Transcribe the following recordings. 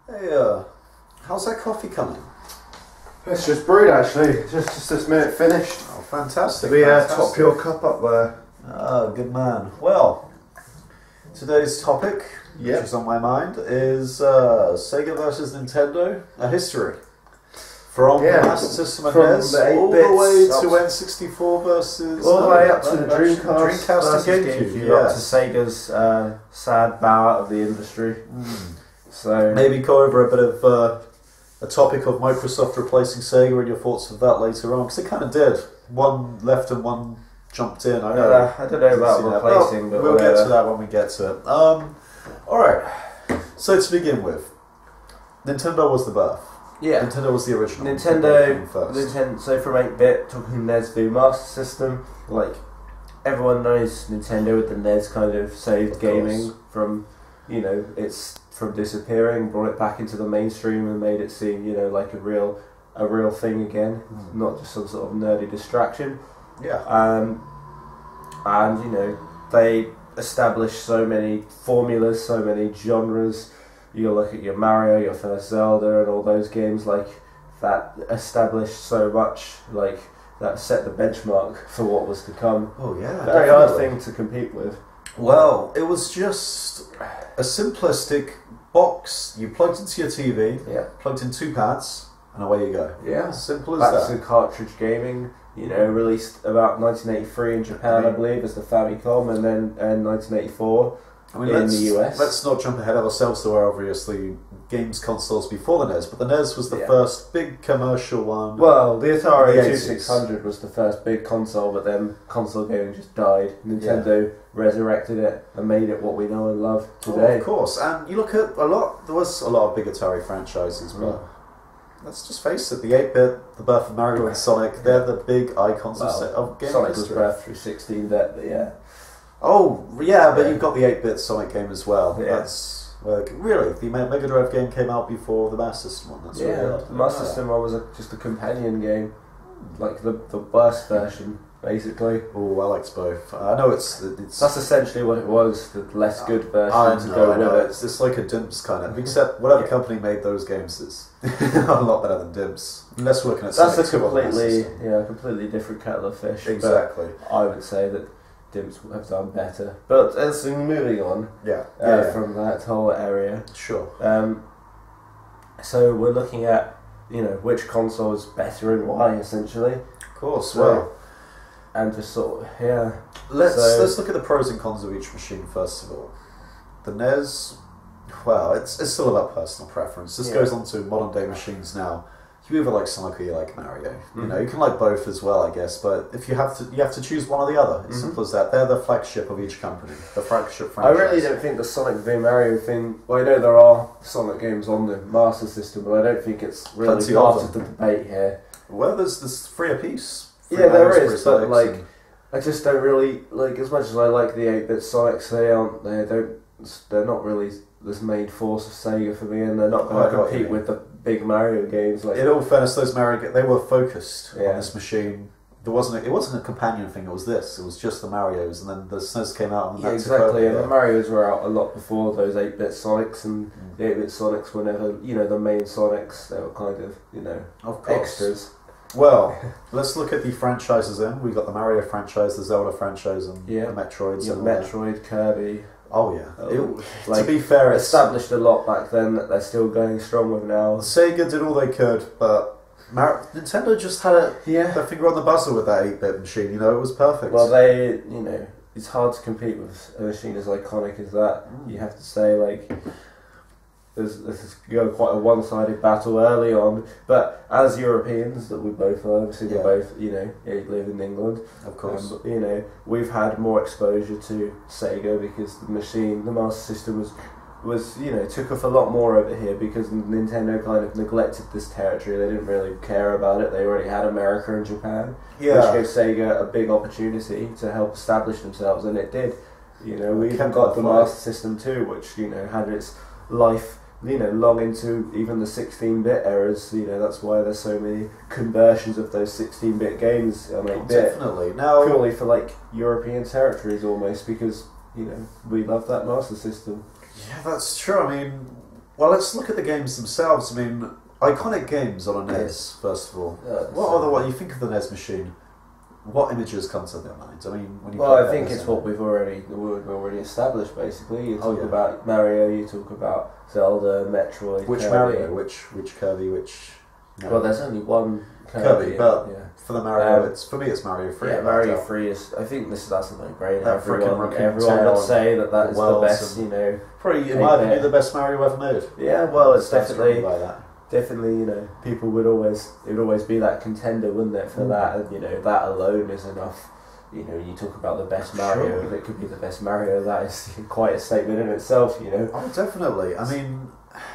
Hey, how's that coffee coming? It's just brewed actually, just this minute finished. Oh, fantastic. We top your cup up there. Oh, good man. Well, today's topic, which is on my mind, is Sega versus Nintendo, a history. From the Master System and NES all the way to N64 versus... all the way up to the Dreamcast and GameCube, up to Sega's sad bow out of the industry. So maybe go over a bit of a topic of Microsoft replacing Sega and your thoughts of that later on, because it kind of did. One left and one jumped in. I don't know about replacing, but we'll get to that when we get to it. Alright, so to begin with, Nintendo was the birth. Yeah, Nintendo was the original. Nintendo. So from 8-bit, talking NES v Master System, like everyone knows Nintendo with the NES kind of saved gaming from, it's from disappearing, brought it back into the mainstream and made it seem, like a real thing again, not just some sort of nerdy distraction. Yeah. And they established so many formulas, so many genres. You look at your Mario, your first Zelda, and all those games like that established so much, like that set the benchmark for what was to come. Oh yeah, very hard thing to compete with. Well, it was just a simplistic box you plugged into your TV, plugged in two pads, and away you go. Yeah, simple as that's that. That's cartridge gaming. Released about 1983 in Japan, I believe, as the Famicom, and then in 1984. In the US. Let's not jump ahead of ourselves. There were obviously games consoles before the NES, but the NES was the first big commercial one. Well, the Atari 2600 was the first big console, but then console gaming just died. Nintendo resurrected it and made it what we know and love today. Of course, and you look at there was a lot of big Atari franchises, but let's just face it, the 8-bit, the birth of Mario and Sonic, they're the big icons of gaming Sonic history. was birthed through 16-bit, but yeah. Oh, yeah, but you've got the 8-bit Sonic game as well. Yeah. That's really, the Mega Drive game came out before the Master System one. That's the Master System one was just a companion game, like the worst version, basically. Oh, I liked both. I know it's that's essentially what it was, the less good version to go with it. It's like a Dimps kind of, except whatever company made those games is a lot better than Dimps. Unless we're looking at that's a completely different kettle of fish. Exactly. I would say that Dimps have done better. But as moving on from that whole area. Sure. So we're looking at, which console is better and why, essentially. Of course, and just sort of, Let's look at the pros and cons of each machine first of all. The NES, well, it's still about personal preference. This goes on to modern day machines now. You either like Sonic or you like Mario. You can like both as well, I guess. But if you have to choose one or the other. It's simple as that. They're the flagship of each company, the flagship franchise. I really don't think the Sonic v Mario thing. Well, I know there are Sonic games on the Master System, but I don't think it's really part of the debate here. Well, there's 3 apiece. There is, but I just don't really like. As much as I like the 8-bit Sonics, they're not really this main force of Sega for me, and they're not going to compete with the big Mario games. Like, in all fairness, those Mario they were focused on this machine. It wasn't a companion thing. It was just the Marios, and then the SNES came out. And exactly. And the Marios were out a lot before those 8-bit Sonics, and the 8-bit Sonics were never, the main Sonics. They were kind of, extras. Well, let's look at the franchises then. We've got the Mario franchise, the Zelda franchise, and the Metroids. Metroid, Kirby. Oh yeah. To be fair, it's established a lot back then that they're still going strong with now. Sega did all they could, but Nintendo just had their finger on the buzzer with that 8-bit machine. It was perfect. Well, it's hard to compete with a machine as iconic as that. You have to say, this is go quite a one-sided battle early on, but as Europeans that we both are, obviously we both live in England, of course. We've had more exposure to Sega because the Master System was took off a lot more over here because Nintendo kind of neglected this territory. They didn't really care about it. They already had America and Japan, which gave Sega a big opportunity to help establish themselves, and it did. We even got the Master System too, which had its life long into even the 16-bit eras. That's why there's so many conversions of those 16-bit games on 8-bit. Definitely. Now, purely for European territories almost, because we love that Master System. Yeah, that's true. I mean, Well, let's look at the games themselves. I mean, iconic games on a NES, first of all. What you think of the NES machine? What images come to their mind? I mean, when you I think it's what we've already established. Basically, you talk about Mario, you talk about Zelda, Metroid. Which Kirby. Mario? Which Kirby? Which? No. Well, there's only one Kirby, but for the Mario, for me, it's Mario 3. Yeah, Mario 3 is. I think that's a no-brainer. Everyone would say that is the best. Probably, in my opinion, the best Mario ever made. Yeah, well, it's definitely. By that. Definitely, people would always be that contender, wouldn't it, for that, and that alone is enough. You talk about the best Mario, and it could be the best Mario. That is quite a statement in itself, Oh, definitely. I mean,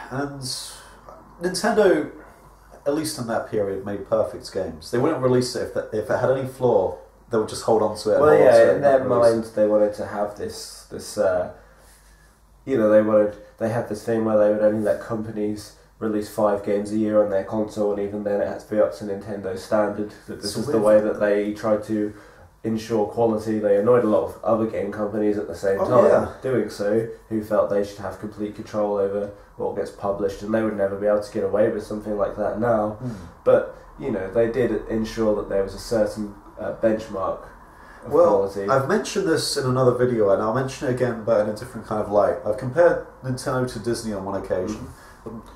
and Nintendo, at least in that period, made perfect games. They wouldn't release it if it had any flaw. They would just hold on to it. Well, in their mind, they wanted to have this. They had this thing where they would only let companies release 5 games a year on their console, and even then it had to be up to Nintendo's standard. That this is the way that they tried to ensure quality. They annoyed a lot of other game companies at the same time doing so, who felt they should have complete control over what gets published, and they would never be able to get away with something like that now. But they did ensure that there was a certain benchmark of quality. I've mentioned this in another video, and I'll mention it again, but in a different kind of light. I've compared Nintendo to Disney on one occasion.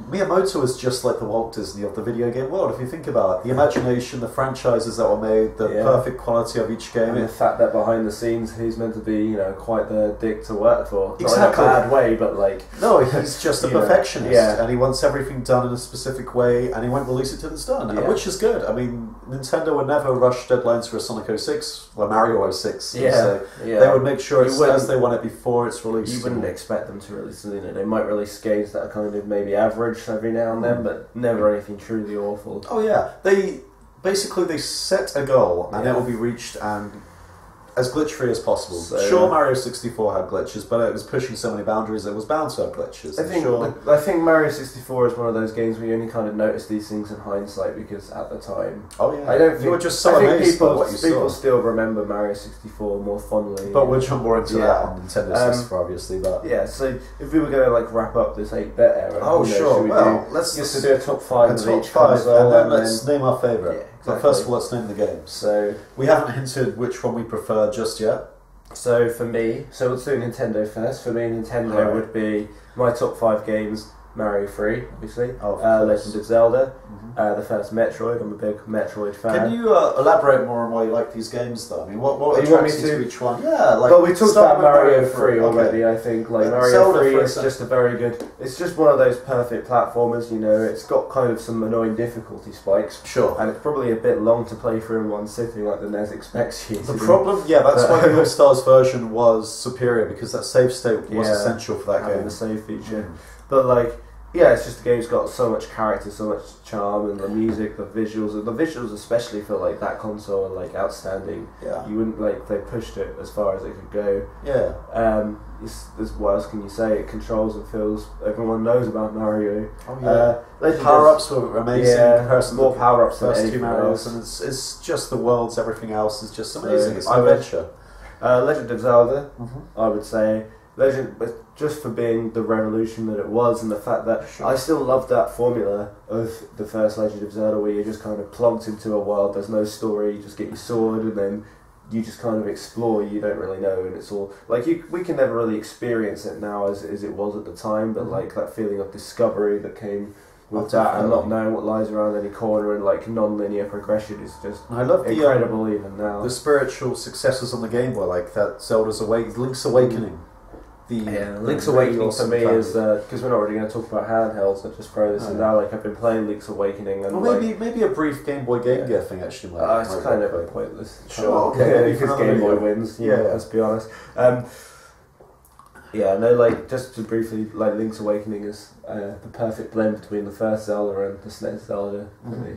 Miyamoto is just like the Walt Disney of the video game world, if you think about it. The imagination, the franchises that were made, the perfect quality of each game. And the fact that behind the scenes he's meant to be, quite the dick to work for. Exactly. Not in a bad way, but like... No, he's just a perfectionist, and he wants everything done in a specific way, and he won't release it till it's done, which is good. I mean, Nintendo would never rush deadlines for a Sonic 06, or Mario 06. They would make sure it's as they want it before it's released. You wouldn't expect them to release it. They might release games that are kind of maybe average every now and then, but never anything truly awful. Oh yeah, they set a goal, and it will be reached, and as glitch-free as possible. Sure, Mario 64 had glitches, but it was pushing so many boundaries it was bound to have glitches. I think Mario 64 is one of those games where you only kind of notice these things in hindsight, because at the time, you were just so amazed by what you saw. People still remember Mario 64 more fondly. But we'll jump more into that on Nintendo 64, obviously. But so if we were going to wrap up this 8-bit era, let's just do a top 5 of each console, and then let's name our favourite. But first of all, let's name the games. So we haven't hinted which one we prefer just yet. So for me, let's do Nintendo first. For me, Nintendo would be my top 5 games. Mario 3, obviously. Legend of Zelda. The first Metroid. I'm a big Metroid fan. Can you elaborate more on why you like these games, though? I mean, what attracts you to each one? Yeah, well, we talked about Mario 3 already. I think Mario Zelda 3 is just a very good. It's just one of those perfect platformers. It's got kind of some annoying difficulty spikes. Sure. And it's probably a bit long to play through in one sitting, like the NES expects you. The problem, that's why the All-Stars version was superior, because that save state was essential for that game. The save feature, but it's just the game's got so much character, so much charm, and the music, the visuals especially for that console are outstanding. Yeah, you wouldn't they pushed it as far as it could go. Yeah. What else can you say? It controls and feels. Everyone knows about Mario. Oh yeah. Power-ups were amazing. More power-ups than first 2 Marios, and it's just the worlds. Everything else is just amazing. It's an adventure. Legend of Zelda, I would say. Legend, just for being the revolution that it was, and the fact that I still love that formula of the first Legend of Zelda, where you're just kind of plonked into a world, there's no story, you just get your sword, and then you just kind of explore, you don't really know, and it's all, we can never really experience it now as it was at the time, but that feeling of discovery that came with that, and not knowing what lies around any corner, and non-linear progression is just incredible even now. The spiritual successors on the Game Boy, that Zelda's Link's Awakening. Link's Awakening for me is because we're not really going to talk about handhelds. I just throw this in now. I've been playing Link's Awakening, and maybe a brief Game Boy Game Gear thing actually. It's kind of a pointless. Sure, because Game Boy wins. Let's be honest. Just to briefly, Link's Awakening is the perfect blend between the first Zelda and the SNES Zelda for me.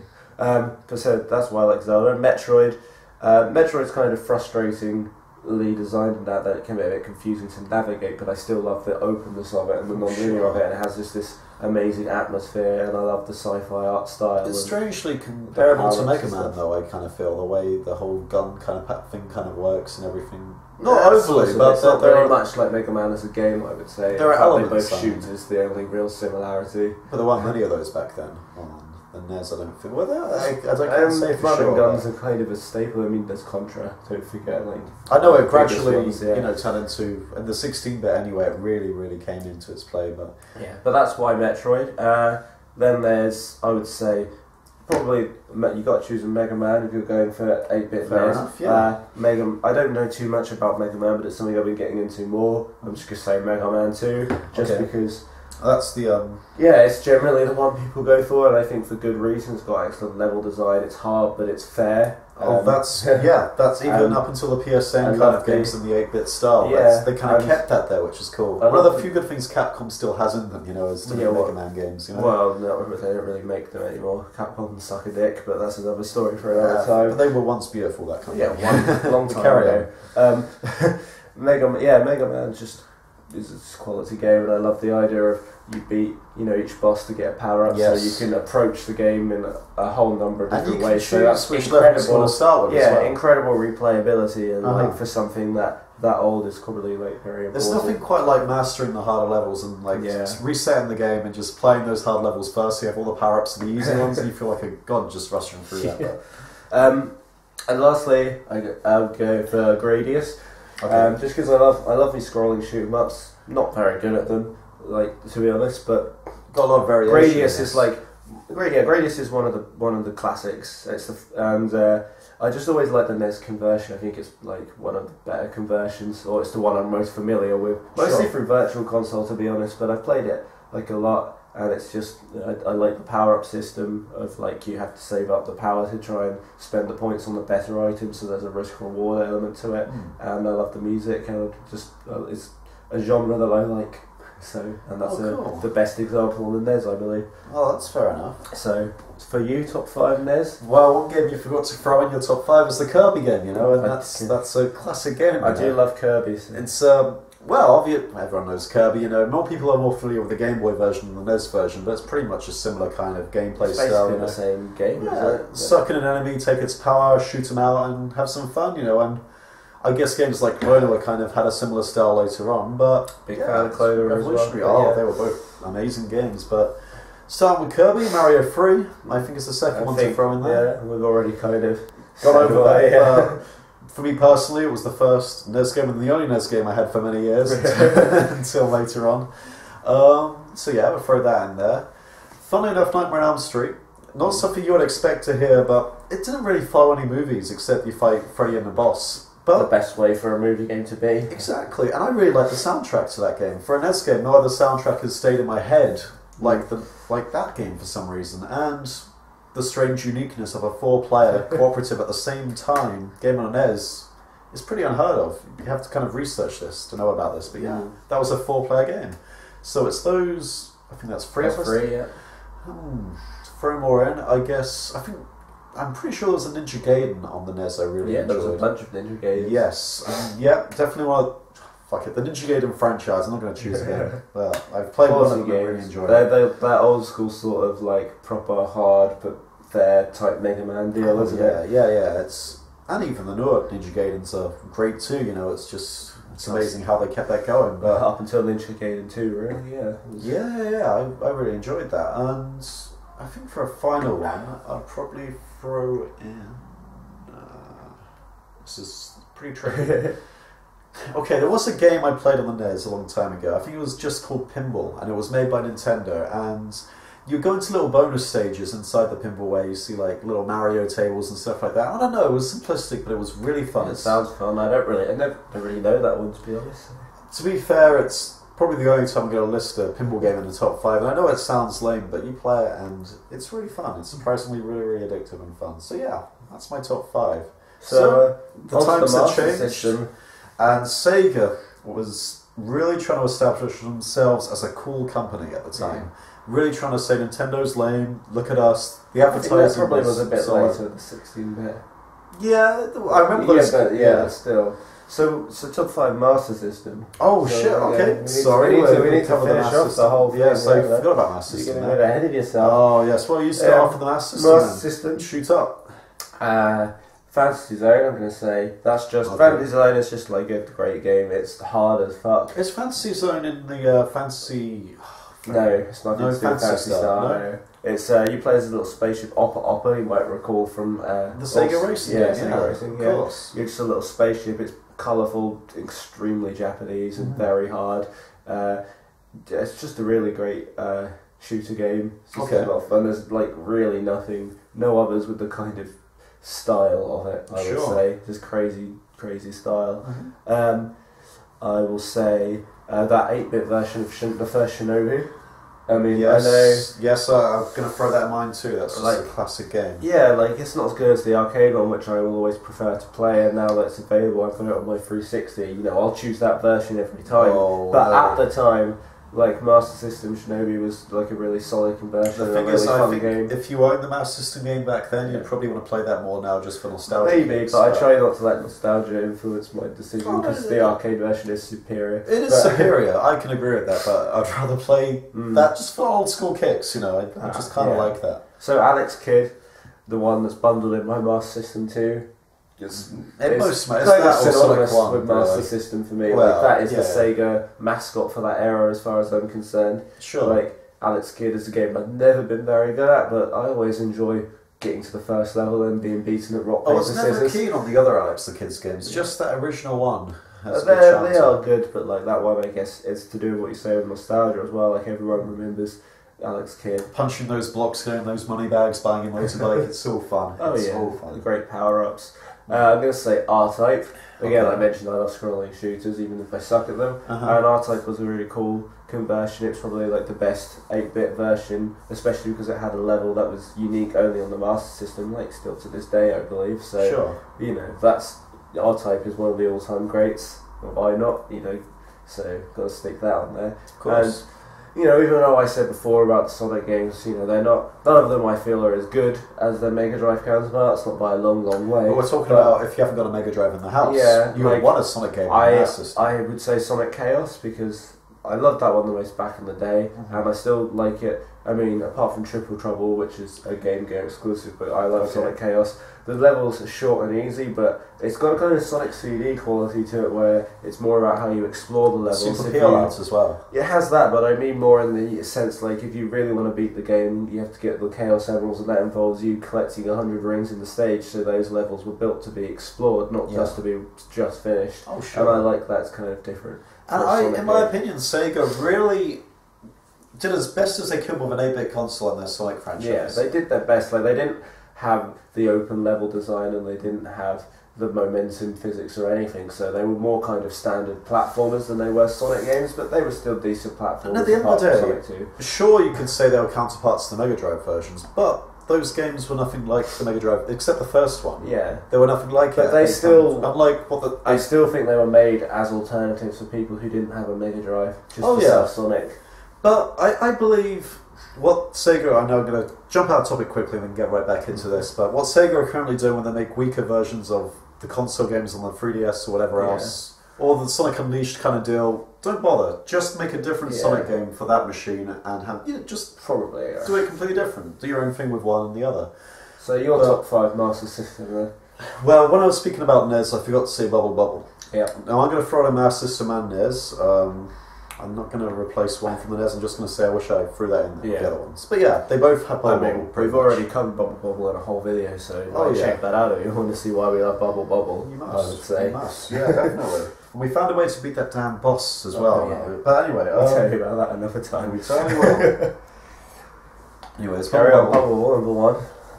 So that's why I like Zelda. Metroid. Metroid's kind of frustrating. Designed in that it can be a bit confusing to navigate, but I still love the openness of it and the non-linear of it, and it has just this amazing atmosphere, and I love the sci-fi art style. It's strangely comparable to Mega Man, though. I kind of feel the way the whole gun kind of thing kind of works and everything. Not overly, but it's not very much like Mega Man as a game, I would say. There are elements. They both shoot is the only real similarity. But there weren't many of those back then on the NES, I don't think. Well, I can't say for sure. Guns are kind of a staple. I mean, there's Contra, don't forget. Like, I know it gradually, turned into, in the 16-bit anyway, it really came into its play. But yeah, but that's why Metroid. Then there's, I would say, probably you got to choose a Mega Man if you're going for 8-bit. Fair enough, yeah. I don't know too much about Mega Man, but it's something I've been getting into more. I'm just gonna say Mega Man 2, just because. That's the it's generally the one people go for, and I think for good reason. It's got excellent level design. It's hard, but it's fair. That's even up until the PSN kind of games in the 8-bit style. Yeah, they kind of kept that there, which is cool. One of the few good things Capcom still has in them, is the Mega Man games. Well, no, they don't really make them anymore. Capcom suck a dick, but that's another story for another time. But they were once beautiful. That kind of one long time ago. Mega Man just is a quality game, and I love the idea of you beat each boss to get a power up, so you can approach the game in a whole number of different ways. So that's incredible. Start with incredible replayability, and like for something that old is probably like very important. There's nothing quite like mastering the harder levels and resetting the game and just playing those hard levels first. So you have all the power ups and the easy ones, and you feel like a god just rushing through that. And lastly, I would go for Gradius. Okay. Just because I love me scrolling shoot 'em ups. Not very good at them, to be honest, but got a lot of variation. Gradius is Gradius is one of the classics. I just always like the NES conversion. I think it's like one of the better conversions, or it's the one I'm most familiar with. Mostly through Virtual Console, to be honest, but I've played it a lot, and it's just I like the power up system of you have to save up the power to try and spend the points on the better items, so there's a risk reward element to it, and I love the music, and it's a genre that I like. So, and that's the best example on the NES, I believe. Oh, that's fair enough. So, for you, top 5 NES? Well, one game you forgot to throw in your top 5 is the Kirby game, and that's a classic game. I do love Kirby. So. It's everyone knows Kirby. More people are more familiar with the Game Boy version than the NES version, but it's pretty much a similar kind of gameplay style. It's basically the same game. Suck in an enemy, take its power, shoot them out, and have some fun. And I guess games like Cloner kind of had a similar style later on, but big fan of Cloner as well. They were both amazing games. But starting with Kirby, Mario 3, I think is the second one to throw in there. Yeah, we've already kind of got over that. For me personally, it was the first NES game and the only NES game I had for many years until later on. So yeah, we'll throw that in there. Funnily enough, Nightmare on Elm Street. Not something you would expect to hear, but it didn't really follow any movies except you fight Freddy and the boss. But the best way for a movie game to be. Exactly, and I really like the soundtrack to that game. For a NES game, no other soundtrack has stayed in my head like that game for some reason. And the strange uniqueness of a 4-player cooperative at the same time game on a NES is pretty unheard of. You have to kind of research this to know about this, but that was a 4-player game. So it's those, I think that's 3 of us. 3, yeah. Throw more in, I guess. I'm pretty sure there was a Ninja Gaiden on the NES I really enjoyed. Yeah, there was a bunch of Ninja Gaidens. Yes. Definitely one. Fuck it, the Ninja Gaiden franchise. I'm not going to choose again. But I've played one of them and really enjoyed it. That old school sort of proper hard but fair type Mega Man deal, isn't it? Yeah. And even the newer Ninja Gaidens are great too. It's amazing how they kept that going. But up until Ninja Gaiden 2, really, yeah. I really enjoyed that. And I think for a final one, I'd probably throw in. This is pretty tricky. Okay, there was a game I played on the NES a long time ago. I think it was just called Pinball, and it was made by Nintendo. And you go into little bonus stages inside the pinball where you see little Mario tables and stuff like that. I don't know, it was simplistic, but it was really fun. It sounds fun. I never really know that one, to be honest. To be fair, it's probably the only time I'm going to list a pinball game in the top 5. And I know it sounds lame, but you play it and it's really fun. It's surprisingly really, really addictive and fun. So yeah, that's my top 5. So the times have changed. And Sega was really trying to establish themselves as a cool company at the time. Really trying to say Nintendo's lame, look at us. The advertising probably was a bit later, the 16-bit. Yeah, I remember those. But still. So top 5 Master System. Oh shit! Okay, sorry. We need to finish off the whole thing. Yeah, so you forgot about Master System. You're getting a bit ahead of yourself. Oh yes, well you start off with the Master System. Master System. Shoot up. Fantasy Zone. I'm gonna say that's just Fantasy Zone is just like a great game. It's hard as fuck. Is Fantasy Zone in the Fantasy? No, it's not. No Fantasy Star. No. It's you play as a little spaceship Oppa. You might recall from the Sega Racing. Yeah, Sega Racing. Of course. You're just a little spaceship. It's colourful, extremely Japanese, and very hard. It's just a really great shooter game. It's just a lot of fun. There's like really no others with the kind of style of it. I would say just crazy style. I will say that 8-bit version of the first Shinobi. I mean, yes, I'm going to throw that in mind too. That's like a classic game. Yeah, like it's not as good as the arcade one, which I will always prefer to play. And now that it's available, I've got it on my 360. You know, I'll choose that version every time. At the time, like Master System Shinobi was like a really solid conversion. The thing is, I think if you owned the Master System game back then, you'd probably want to play that more now, just for nostalgia. Maybe, but I try not to let nostalgia influence my decision because the arcade version is superior. It is superior. I can agree with that, but I'd rather play that just for old school kicks. You know, I just kind of like that. So Alex Kidd, the one that's bundled in my Master System 2. It's kind of synonymous with Master System for me. Well, like that is the Sega mascot for that era, as far as I'm concerned. Sure. Like Alex Kidd is a game I've never been very good at, but I always enjoy getting to the first level and being beaten at rock paper scissors. I was never keen on the other Alex the Kids games. Just that original one. They are good, but like that one, I guess, is to do with what you say with nostalgia as well. Like everyone remembers Alex Kidd punching those blocks, getting those money bags, buying a motorbike. It's all fun. It's all fun. The great power-ups. I'm going to say R-Type. Again, I mentioned I love scrolling shooters, even if I suck at them. And R-Type was a really cool conversion. It's probably like the best 8-bit version, especially because it had a level that was unique only on the Master System, like still to this day, I believe. So, you know, that's R-Type is one of the all-time greats. Well, why not? You know, so got to stick that on there. Of course. And, you know, even though I said before about the Sonic games, you know, they're not, none of them I feel are as good as their Mega Drive counterparts, not by a long way. But we're talking about if you haven't got a Mega Drive in the house, you would want a Sonic game in the system. I would say Sonic Chaos because I loved that one the most back in the day, and I still like it. I mean, apart from Triple Trouble, which is a Game Gear exclusive, but I love Sonic Chaos. The levels are short and easy, but it's got a kind of Sonic CD quality to it where it's more about how you explore the levels. Super peel outs as well. It has that, but I mean more in the sense like if you really want to beat the game, you have to get the Chaos Emeralds, and that involves you collecting 100 rings in the stage, so those levels were built to be explored, not just to be just finished. Oh, sure. And I like that's kind of different. And in my opinion, Sega really did as best as they could with an 8-bit console in their Sonic franchise. Yeah, they did their best. Like they didn't have the open level design and they didn't have the momentum physics or anything, so they were more kind of standard platformers than they were Sonic games, but they were still decent platformers. And at the end of the day, sure you could say they were counterparts to the Mega Drive versions, but those games were nothing like the Mega Drive, except the first one. Yeah. They were nothing like it. They still... Unlike what the... I still think they were made as alternatives for people who didn't have a Mega Drive, just to sell Sonic. But I believe what Sega... I know I'm going to jump out of topic quickly and then get right back into this, but what Sega are currently doing when they make weaker versions of the console games on the 3DS or whatever else, or the Sonic Unleashed kind of deal, don't bother. Just make a different Sonic game for that machine and have... just probably do it completely different. Do your own thing with one and the other. So your top 5 Master System then? Well, when I was speaking about NES, I forgot to say Bubble Bubble. Yeah. Now I'm going to throw in Master System and NES. I'm not going to replace one from the NES. I'm just going to say I wish I threw that in the other ones. But yeah, they both have Bubble Bubble. We've already covered Bubble Bubble in a whole video, so check that out if you want to see why we love Bubble Bubble. You must. I would say. You must. Yeah, definitely. And we found a way to beat that damn boss as well. Yeah. But anyway, I'll tell you about that another time. We certainly will. Anyways, carry on. Bubble Bubble number 1.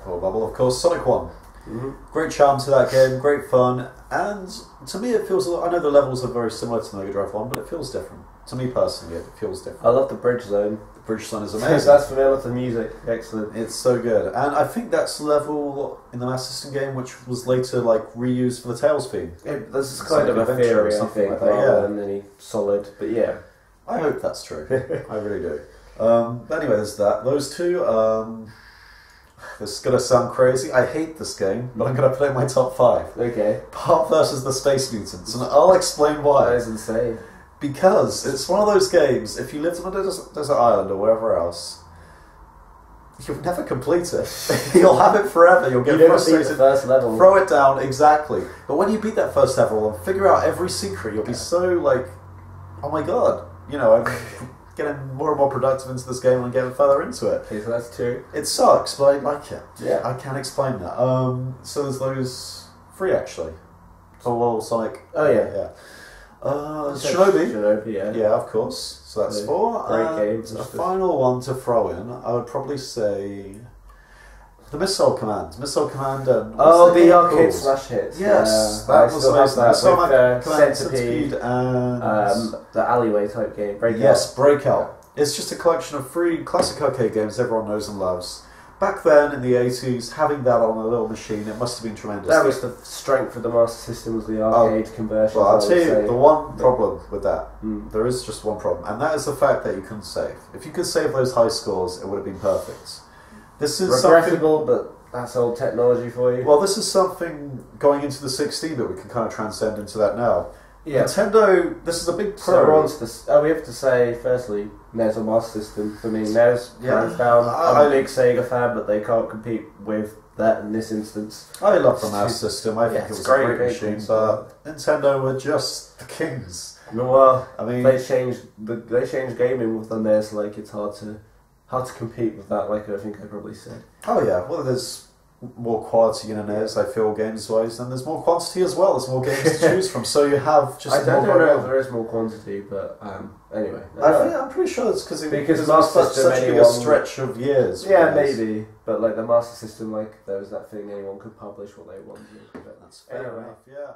Bubble Bubble, of course. Sonic 1. Mm-hmm. Great charm to that game, great fun, and to me it feels... I know the levels are very similar to the Mega Drive 1, but it feels different. To me personally, it feels different. I love the bridge zone. The bridge zone is amazing. That's familiar with the music. Excellent. It's so good. And I think that's the level in the Master System game which was later reused for the Tails theme. This is kind of a theory, I think, rather than any solid, but yeah. I hope that's true. I really do. But anyway, there's that. Those two... This is going to sound crazy. I hate this game, but I'm going to put it in my top 5. Okay. Part versus the Space Mutants, and I'll explain why. That is insane. Because it's one of those games, if you lived on a desert island or wherever else, you'll never complete it. You'll have it forever. You'll get frustrated. The first level. Throw it down, exactly. But when you beat that first level and figure out every secret, you'll be so like, oh my god, you know, I'm getting more and more productive into this game and getting further into it. Okay, so that's 2. It sucks, but I like it. Yeah. I can't explain that. So there's those 3 actually. Oh, Sonic. Oh yeah. Yeah. Shinobi. Shinobi, yeah. Yeah, of course. So that's 4. Great games. A final one to throw in, I would probably say the Missile Command. Missile Command and... the arcade smash hits. Yes, that was amazing. Missile Command, Centipede and... the alleyway type game. Breakout. Yes, Breakout. It's just a collection of 3 classic arcade games everyone knows and loves. Back then, in the 80s, having that on a little machine, it must have been tremendous. That was the strength of the Master System, was the arcade conversion. Well, I'll tell you the one problem with that. There is just one problem, and that is the fact that you couldn't save. If you could save those high scores, it would have been perfect. This is regrettable, but that's old technology for you. Well, this is something going into the 16-bit, we can kind of transcend into that now. Yeah. Nintendo, this is a big pro. So we're on to this. We have to say, firstly, NES or Master System. For me, NES, hands down. I'm a big Sega fan, but they can't compete with that in this instance. I love the Master System. I think it was a great machine, games, but Nintendo were just the kings. Well, I mean, they changed gaming with the NES. Like, it's hard to compete with that. Like I think I probably said. Oh yeah, well there's more quality in a NES, I feel, games-wise, and there's more quantity as well. There's more games to choose from, so you have just I don't know if there is more quantity, but anyway. I'm pretty sure it's because Master System such a big stretch of years. Yeah, maybe, but like the Master System, like there was that thing anyone could publish what they wanted. That's fair enough, yeah.